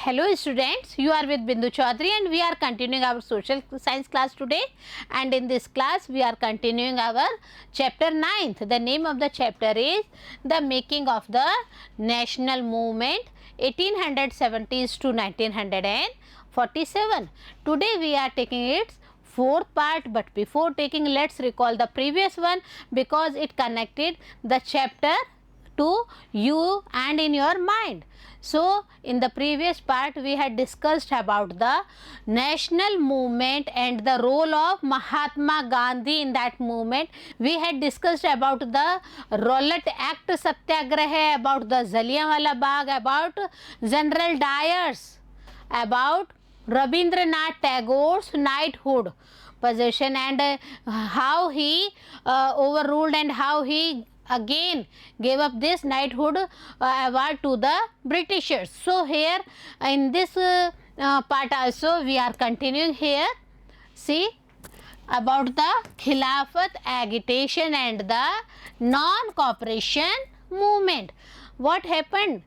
Hello students, you are with Bindu Chaudhary and we are continuing our social science class today, and in this class we are continuing our chapter 9th. The name of the chapter is The Making of the National Movement 1870s to 1947. Today we are taking its fourth part, but before taking, let's recall the previous one because it connected the chapter to you and in your mind. So in the previous part we had discussed about the national movement and the role of Mahatma Gandhi in that movement. We had discussed about the Rowlatt Act Satyagraha, about the Jallianwala Bagh, about General Dyer's, about Rabindranath Tagore's knighthood possession, and how he overruled and how he again gave up this knighthood award to the Britishers. So here in this part also we are continuing here. See about the Khilafat agitation and the non-cooperation movement. What happened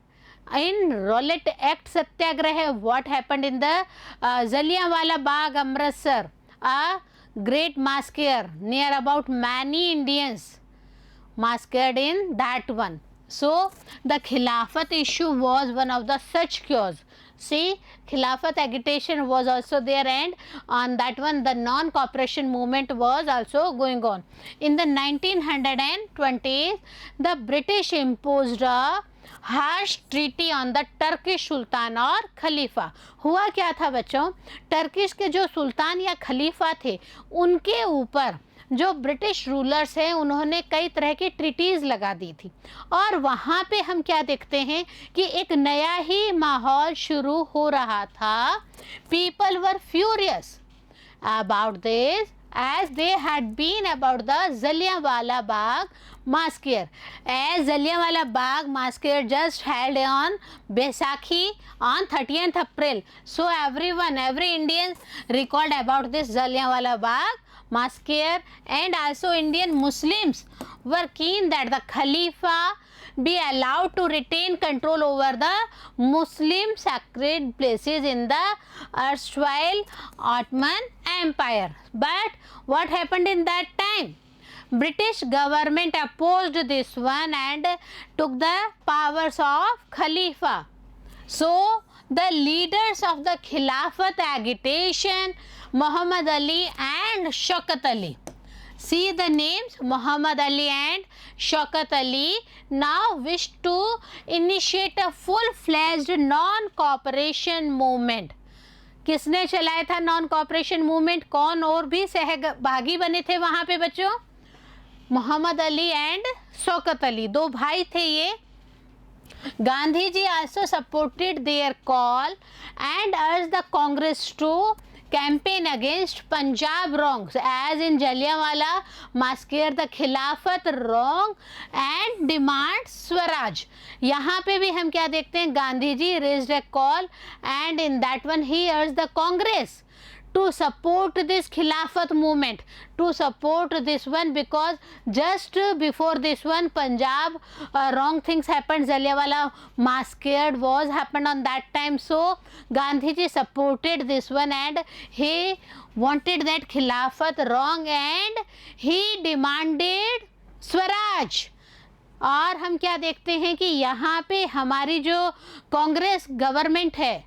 in Rowlatt Act Satyagraha? What happened in the Jallianwala Bagh, Amritsar? A great massacre, near about many Indians massacred in that one. So the Khilafat issue was one of the such cause. See, Khilafat agitation was also there, and on that one the non-cooperation movement was also going on. In the 1920s, the British imposed a harsh treaty on the Turkish sultan और खलीफा. हुआ क्या था बच्चों, Turkish के जो सुल्तान या खलीफा थे उनके ऊपर जो ब्रिटिश रूलर्स हैं उन्होंने कई तरह की ट्रीटीज़ लगा दी थी, और वहाँ पे हम क्या देखते हैं कि एक नया ही माहौल शुरू हो रहा था. People were furious about this as they had been about the Jallianwala Bagh massacre. As Jallianwala Bagh massacre just held on Baisakhi on 30th April. So every Indian recalled about this Jallianwala Bagh massacre, and also Indian Muslims were keen that the Khalifa be allowed to retain control over the Muslim sacred places in the erstwhile Ottoman Empire. But what happened in that time? British government opposed this one and took the powers of Khalifa. So the leaders of the Khilafat agitation, Muhammad Ali and Shaukat Ali. See the names, Muhammad Ali and Shaukat Ali now wish to initiate a full-fledged non-cooperation movement. किसने चलाया था non cooperation movement? कौन और भी सहभागी बने थे वहाँ पे बच्चों? मोहम्मद अली एंड शौकत अली, दो भाई थे ये. Gandhi ji also supported their call and urged the Congress to campaign against Punjab wrongs, as in Jallianwala massacre the Khilafat wrong and demand Swaraj. यहाँ पे भी हम क्या देखते हैं, Gandhi ji raised a call and in that one he urged the Congress to support this Khilafat movement, to support this one, because just before this one Punjab wrong things happened. Jallianwala massacre was happened on that time. So Gandhi ji supported this one and he wanted that Khilafat wrong and he demanded Swaraj. और हम क्या देखते हैं कि यहाँ पे हमारी जो कांग्रेस गवर्नमेंट है,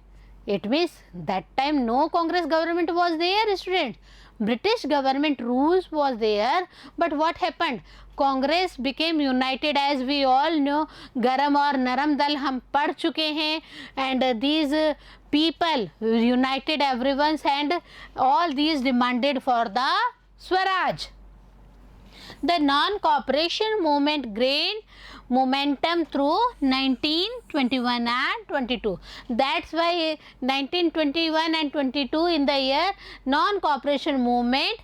it means that time no Congress government was there, students. British government rules was there, but what happened? Congress became united, as we all know. गरम और नरम दल हम पढ़ चुके हैं, and these people united everyone and all these demanded for the Swaraj. The non-cooperation movement gained momentum through 1921 and 22. That's why 1921 and 22 in the year non-cooperation movement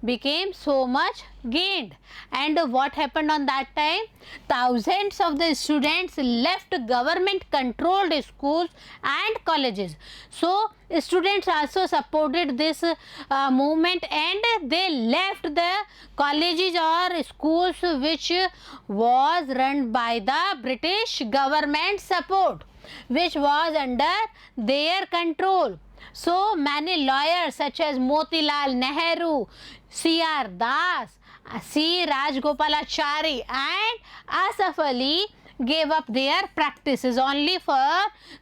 became so much gained. And what happened on that time? Thousands of the students left government controlled schools and colleges. So students also supported this movement and they left the colleges or schools which was run by the British government support. which was under their control. So many lawyers such as Motilal Nehru, C.R. Das, C. Rajgopalachari and Asaf Ali gave up their practices only for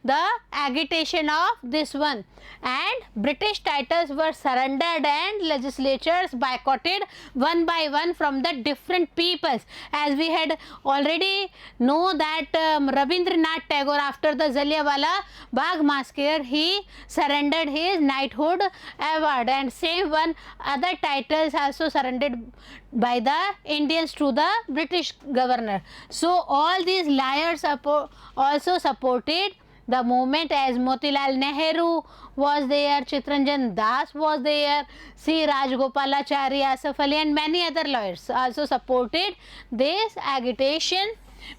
the agitation of this one, and British titles were surrendered and legislatures boycotted one by one from the different peoples. As we had already know that Rabindranath Tagore, after the Jallianwala Bagh massacre, he surrendered his knighthood award, and same one other titles also surrendered by the Indians to the British governor. So all these liars also supported the movement, as Motilal Nehru was there, Chittaranjan Das was there, C. Rajgopalachari, Asaf Ali and many other lawyers also supported this agitation.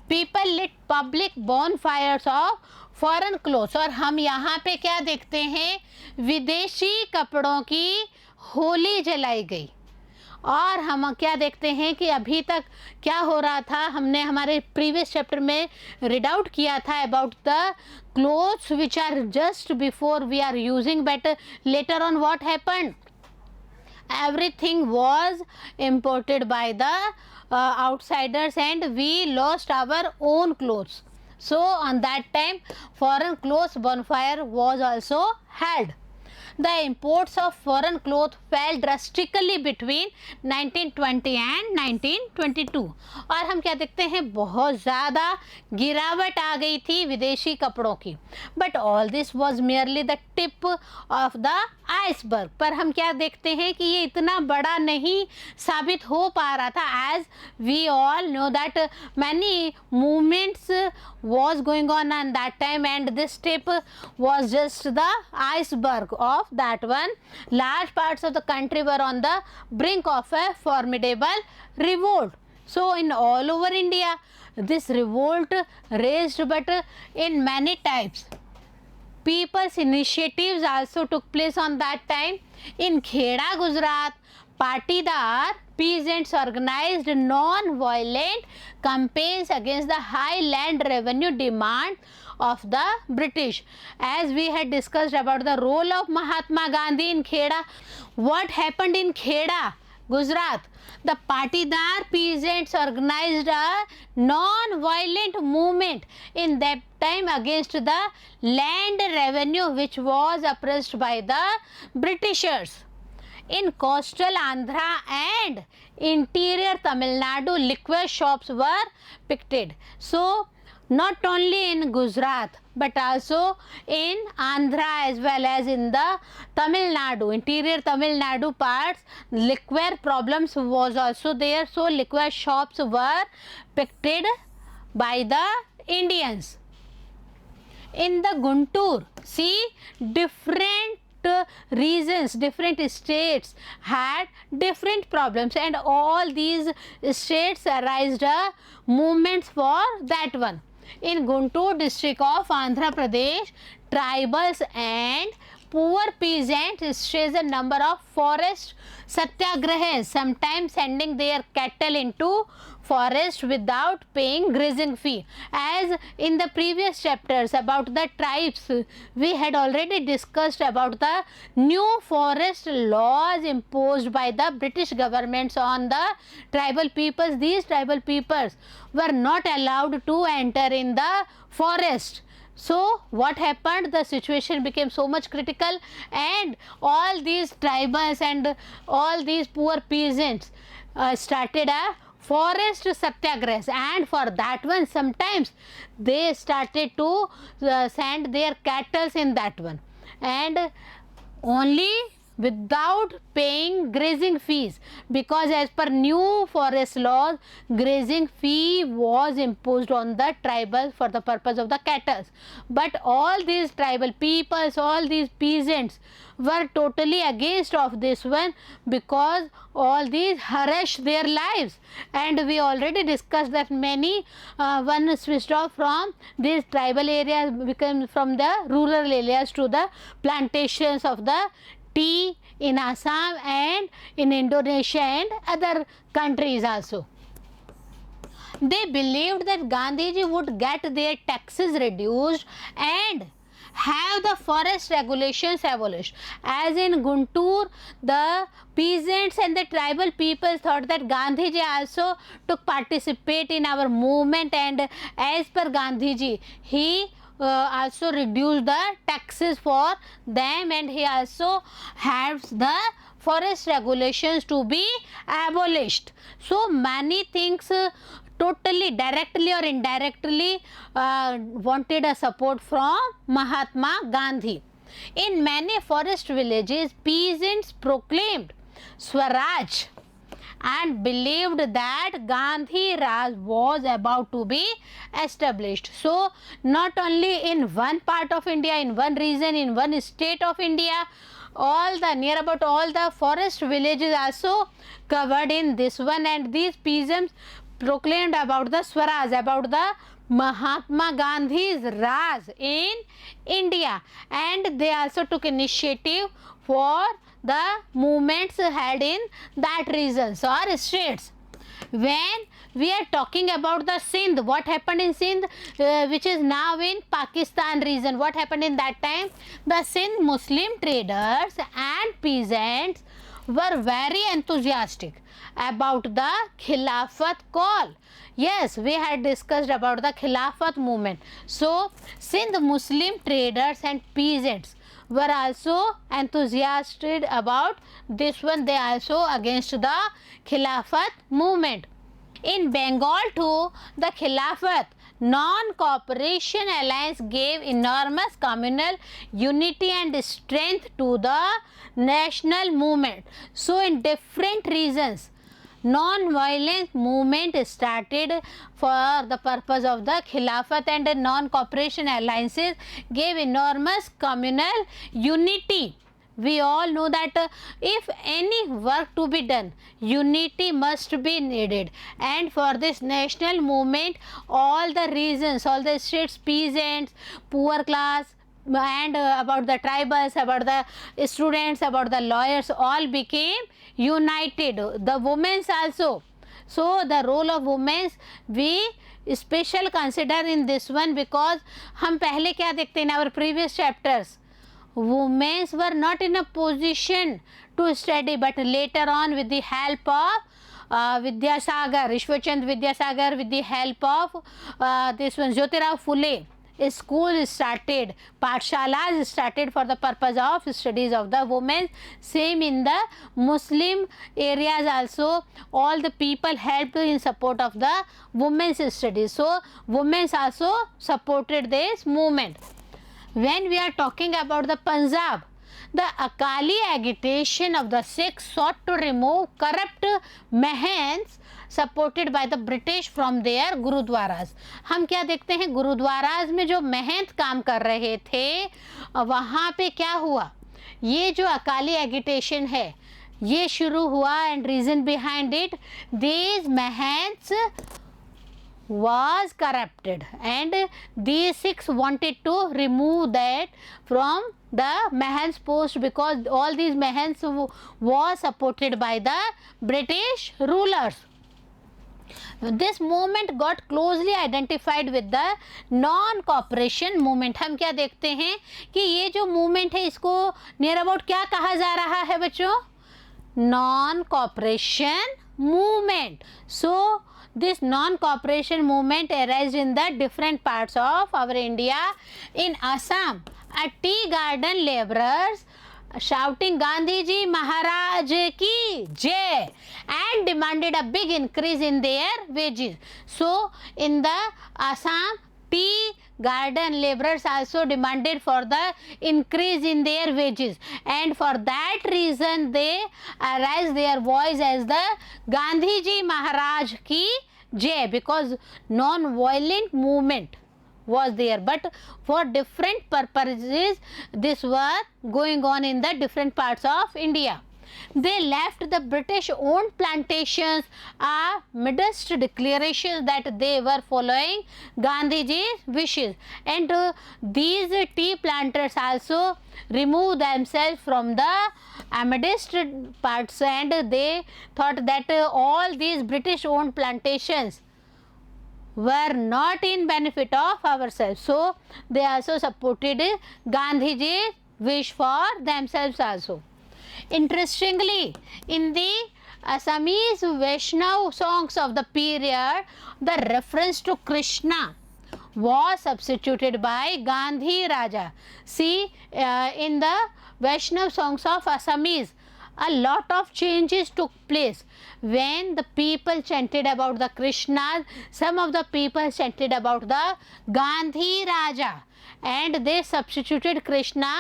People lit public bonfires of foreign clothes, और हम यहाँ पे क्या देखते हैं, विदेशी कपड़ों की होली जलाई गई। और हम क्या देखते हैं कि अभी तक क्या हो रहा था, हमने हमारे प्रीवियस चैप्टर में रीड आउट किया था about the clothes which are just before we are using, but later on what happened, everything was imported by the outsiders and we lost our own clothes. So on that time foreign clothes bonfire was also held. The imports of foreign cloth fell drastically between 1920 and 1922. और हम क्या देखते हैं, बहुत ज़्यादा गिरावट आ गई थी विदेशी कपड़ों की। But all this was merely the tip of the iceberg. पर हम क्या देखते हैं कि ये इतना बड़ा नहीं साबित हो पा रहा था, as we all know that many movements was going on that time, and this tip was just the iceberg of that one. Large parts of the country were on the brink of a formidable revolt. So in all over India this revolt raised, but in many types. People's initiatives also took place on that time. In Kheda, Gujarat, Patidar peasants organized non-violent campaigns against the high land revenue demand of the British. As we had discussed about the role of Mahatma Gandhi in Kheda, what happened in Kheda, Gujarat? The Patidar peasants organized a non-violent movement in that time against the land revenue which was oppressed by the Britishers. In coastal Andhra and interior Tamil Nadu, liquor shops were picketed. So not only in Gujarat but also in Andhra as well as in the Tamil Nadu, interior Tamil Nadu parts, liquor problems was also there. So liquor shops were picketed by the Indians. In the Guntur, see, different regions, different states had different problems, and all these states raised movements for that one. In Guntur district of Andhra Pradesh, tribals and poor peasants staged a number of forest satyagrahas, sometimes sending their cattle into forest without paying grazing fee. As in the previous chapters about the tribes, we had already discussed about the new forest laws imposed by the British governments on the tribal peoples. These tribal peoples were not allowed to enter in the forest. So what happened, the situation became so much critical, and all these tribals and all these poor peasants started a forest satyagrahas, and for that one sometimes they started to send their cattle in that one, and only without paying grazing fees, because as per new forest laws grazing fee was imposed on the tribal for the purpose of the cattle. But all these tribal peoples, all these peasants were totally against of this one, because all these harassed their lives, and we already discussed that many one switched off from these tribal areas, became from the rural areas to the plantations of the tea in Assam and in Indonesia and other countries also. They believed that Gandhiji would get their taxes reduced and have the forest regulations abolished. As in Guntur, the peasants and the tribal people thought that Gandhiji also took participate in our movement, and as per Gandhiji, he also reduced the taxes for them, and he also has the forest regulations to be abolished. So many things totally directly or indirectly wanted a support from Mahatma Gandhi. In many forest villages, peasants proclaimed Swaraj and believed that Gandhi Raj was about to be established. So not only in one part of India, in one region, in one state of India, all the near about all the forest villages also covered in this one, and these peasants proclaimed about the Swaraj, about the Mahatma Gandhi's Raj in India, and they also took initiative for the movements held in that regions or states. When we are talking about the Sindh, what happened in Sindh, which is now in Pakistan region, what happened in that time? The Sindh Muslim traders and peasants were very enthusiastic about the Khilafat call. Yes, we had discussed about the Khilafat movement. So Sindh Muslim traders and peasants were also enthusiastic about this one. They also against the Khilafat movement. In Bengal too, the Khilafat non-cooperation alliance gave enormous communal unity and strength to the national movement. So in different regions, non-violent movement started for the purpose of the Khilafat, and non-cooperation alliances gave enormous communal unity. We all know that if any work to be done, unity must be needed, and for this national movement, all the regions, all the states, peasants, poor class, and about the tribals, about the students, about the lawyers, all became united. The women's also. So the role of women's we special consider in this one, because हम पहले क्या देखते हैं in our previous chapters, women were not in a position to study, but later on with the help of Vidyasagar, Ishwarchand Vidyasagar, with the help of this one Jyotirao Phule, school started, pathshalas started for the purpose of studies of the women. Same in the Muslim areas also, all the people helped in support of the women's studies. So women also supported this movement. When we are talking about the Punjab, the Akali agitation of the Sikhs sought to remove corrupt mahants supported by the British from their gurdwaras. हम क्या देखते हैं, गुरुद्वाराज में जो महंत काम कर रहे थे, वहाँ पे क्या हुआ, ये जो अकाली एगिटेशन है ये शुरू हुआ, and reason behind it, these mahants was corrupted, and these Sikhs wanted to remove that from the Mahants post, because all these Mahants was supported by the British rulers. This movement got closely identified with the non-cooperation movement. हम क्या देखते हैं कि ये जो movement है इसको near about क्या कहा जा रहा है बच्चों, non-cooperation movement. So this non-cooperation movement arose in the different parts of our India. In Assam, a tea garden laborers shouting Gandhiji Maharaj ki jai and demanded a big increase in their wages. So in the Assam, tea garden laborers also demanded for the increase in their wages, and for that reason they raised their voice as the Gandhiji Maharaj ki jai, because non-violent movement was there, but for different purposes this was going on in the different parts of India. They left the British owned plantations amidst declarations that they were following Gandhiji's wishes, and these tea planters also removed themselves from the amidst parts, and they thought that all these British owned plantations were not in benefit of ourselves. So they also supported Gandhiji's wish for themselves also. Interestingly, in the Assamese Vaishnav songs of the period, the reference to Krishna was substituted by Gandhi Raja. See, in the Vaishnav songs of Assamese, a lot of changes took place. When the people chanted about the Krishna, some of the people chanted about the Gandhi Raja, and they substituted Krishna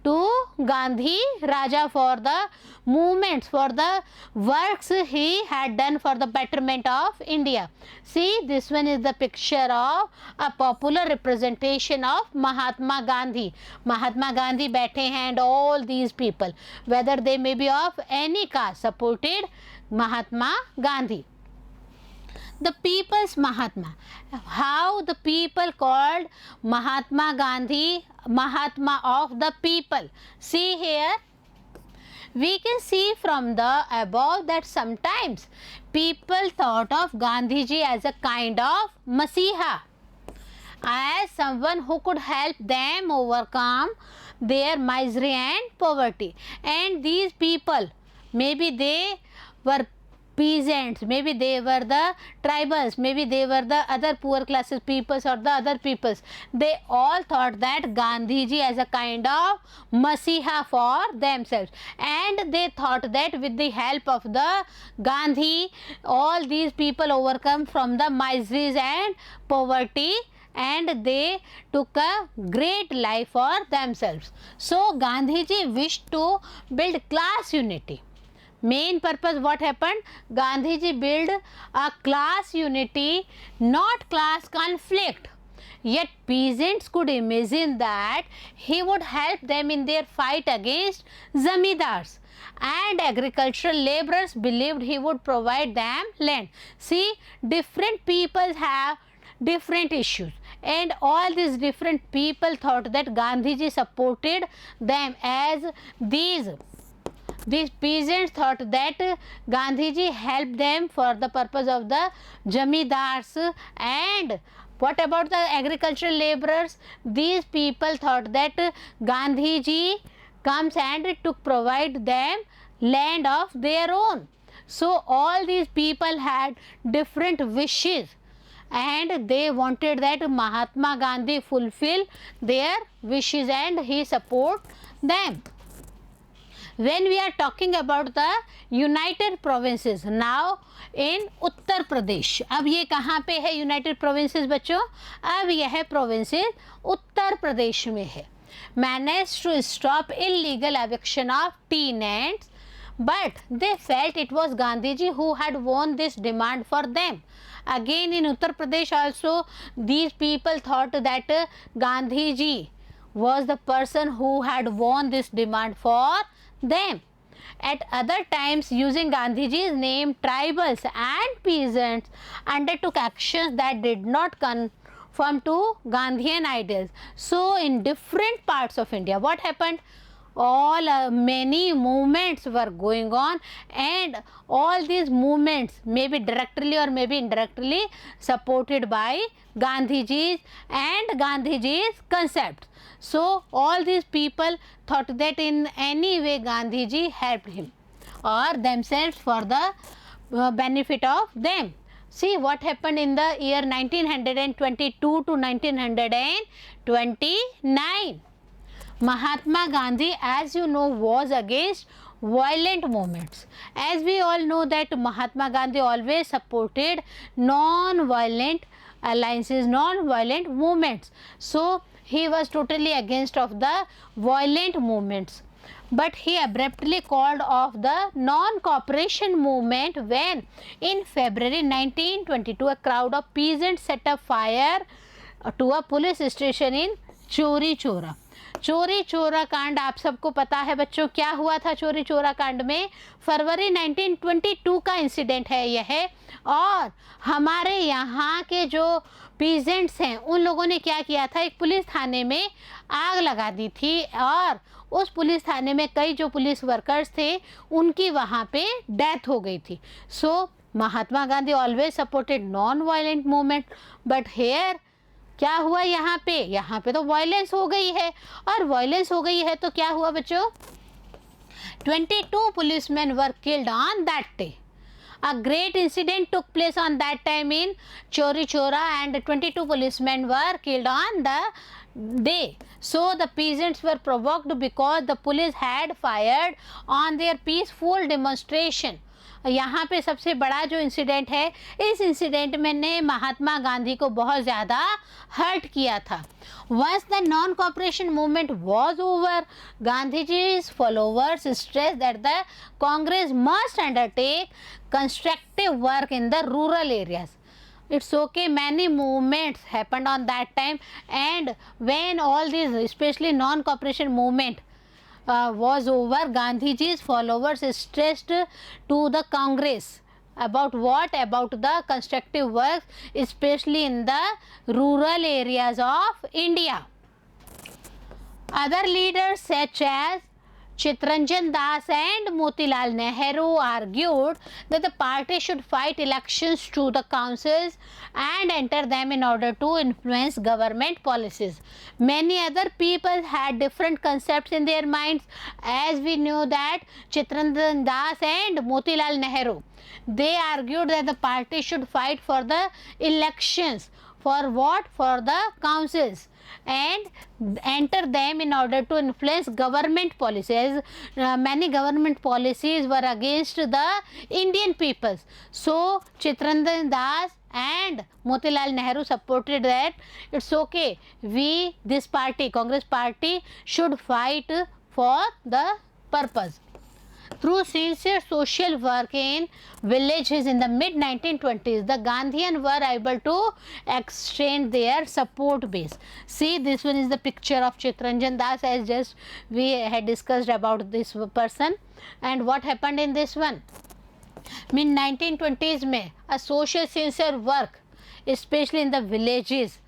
to Gandhi Raja for the movements, for the works he had done for the betterment of India. See, this one is the picture of a popular representation of Mahatma Gandhi. Mahatma Gandhi बैठे हैं, and all these people, whether they may be of any caste, supported Mahatma Gandhi. The people's Mahatma. How the people called Mahatma Gandhi Mahatma of the people. See here, we can see from the above that sometimes people thought of Gandhiji as a kind of Masiha, as someone who could help them overcome their misery and poverty. And these people, maybe they were peasants, maybe they were the tribals, maybe they were the other poor classes peoples or the other peoples. They all thought that Gandhiji as a kind of Masiha for themselves, and they thought that with the help of the Gandhi, all these people overcome from the miseries and poverty, and they took a great life for themselves. So Gandhiji wished to build class unity. Main purpose, what happened? Gandhiji built a class unity, not class conflict. Yet peasants could imagine that he would help them in their fight against zamindars, and agricultural laborers believed he would provide them land. See, different people have different issues, and all these different people thought that Gandhiji supported them, as these peasants thought that Gandhiji helped them for the purpose of the jamindars. And what about the agricultural laborers? These people thought that Gandhiji comes and to provide them land of their own. So all these people had different wishes, and they wanted that Mahatma Gandhi fulfill their wishes and he support them. When we are talking about the United Provinces, now in Uttar Pradesh, अब ये कहाँ पे है United provinces बच्चों? अब यह provinces Uttar Pradesh में है. Managed to stop illegal eviction of tenants, but they felt it was Gandhiji who had won this demand for them. Again in Uttar Pradesh also, these people thought that Gandhiji was the person who had won this demand for them. At other times, using Gandhiji's name, tribals and peasants undertook actions that did not conform to Gandhian ideals. So in different parts of India, what happened? Many movements were going on, and all these movements may be directly or maybe indirectly supported by Gandhiji's and Gandhiji's concepts. So all these people thought that in any way Gandhiji helped him or themselves for the benefit of them. See what happened in the year 1922 to 1929. Mahatma Gandhi, as you know, was against violent movements. As we all know that Mahatma Gandhi always supported non-violent alliances, non-violent movements. So he was totally against of the violent movements. But he abruptly called off the non-cooperation movement when in February 1922 a crowd of peasants set a fire to a police station in चोरी चोरा. चोरी चोरा कांड आप सबको पता है बच्चों, क्या हुआ था चोरी चोरा कांड में? फरवरी 1922 का इंसिडेंट है यह, और हमारे यहाँ के जो पीजेंट्स हैं उन लोगों ने क्या किया था, एक पुलिस थाने में आग लगा दी थी, और उस पुलिस थाने में कई जो पुलिस वर्कर्स थे उनकी वहाँ पे डेथ हो गई थी. So Mahatma Gandhi always supported non violent movement, but here क्या हुआ, यहाँ पे तो वायलेंस हो गई है, और वायलेंस हो गई है तो क्या हुआ बच्चों, 22 policemen were killed on that day. A great incident took place on that time in Chori Chora, and 22 policemen were killed on the day. So the peasants were provoked because the police had fired on their peaceful demonstration. यहाँ पे सबसे बड़ा जो incident है, इस incident में ने महात्मा गांधी को बहुत ज़्यादा हर्ट किया था. Once the non-cooperation movement was over, Gandhiji's followers stressed that the Congress must undertake constructive work in the rural areas. It's okay, many movements happened on that time, and when all these, especially non-cooperation movement, was over, Gandhiji's followers stressed to the Congress about what? About the constructive work, especially in the rural areas of India. Other leaders such as Chittaranjan Das and Motilal Nehru argued that the party should fight elections to the councils and enter them in order to influence government policies. Many other people had different concepts in their minds, as we knew that Chittaranjan Das and Motilal Nehru, they argued that the party should fight for the elections. For what? For the councils, and enter them in order to influence government policies. Many government policies were against the Indian peoples. So Chittaranjan Das and Motilal Nehru supported that it's okay, we, this party, Congress party, should fight for the purpose. Through sincere social work in villages in the mid-1920s, the Gandhians were able to extend their support base. See, this one is the picture of Chittaranjan Das, as just we had discussed about this person. And what happened in this one? Mid-1920s में a social sincere work, especially in the villages,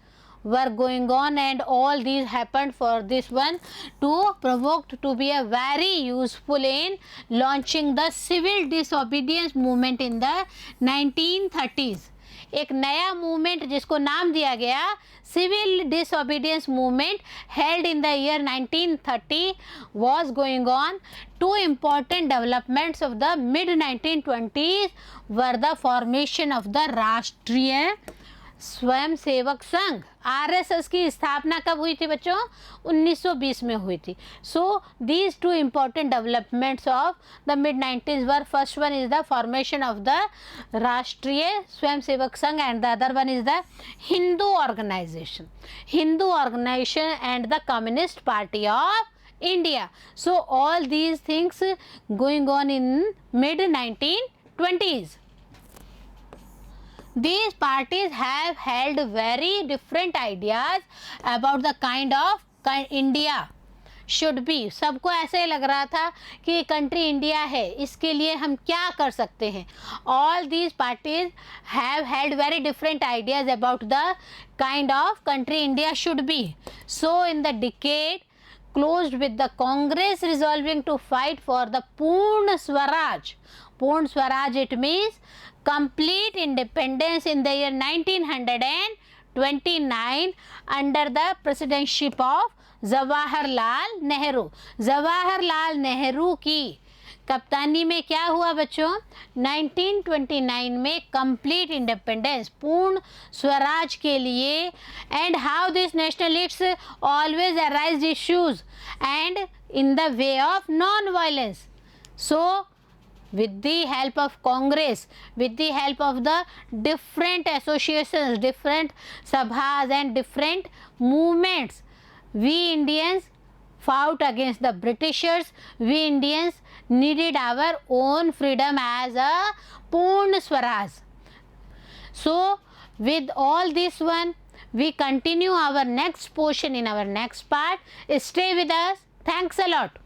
were going on, and all these happened for this one to provoked to be a very useful in launching the civil disobedience movement in the 1930s. एक नया movement जिसको नाम दिया गया civil disobedience movement held in the year 1930 was going on. Two important developments of the mid 1920s were the formation of the राष्ट्रीय स्वयं सेवक संघ, RSS की स्थापना कब हुई थी बच्चों? 1920 में हुई थी. So these two important developments of the mid 90s were, first one is the formation of the Rashtriya Swayam Sevak Sangh, and the other one is the Hindu organisation and the Communist Party of India. So all these things going on in mid 1920s. These parties have held very different ideas about the kind of India should be. सबको ऐसे लग रहा था कि country India है, इसके लिए हम क्या कर सकते हैं. All these parties have held very different ideas about the kind of country India should be. So in the decade closed with the Congress resolving to fight for the Purna Swaraj. Purna Swaraj, it means complete independence in the year 1929 under the presidency of Jawaharlal Nehru. Jawaharlal Nehru की कप्तानी में क्या हुआ बच्चों? 1929 में complete independence, पूर्ण स्वराज के लिए. And how this nationalists always arise issues and in the way of non violence. So with the help of Congress, with the help of the different associations, different sabhas and different movements, we Indians fought against the Britishers. We Indians needed our own freedom as a Purna Swaraj. So with all this one, we continue our next portion in our next part. Stay with us. Thanks a lot.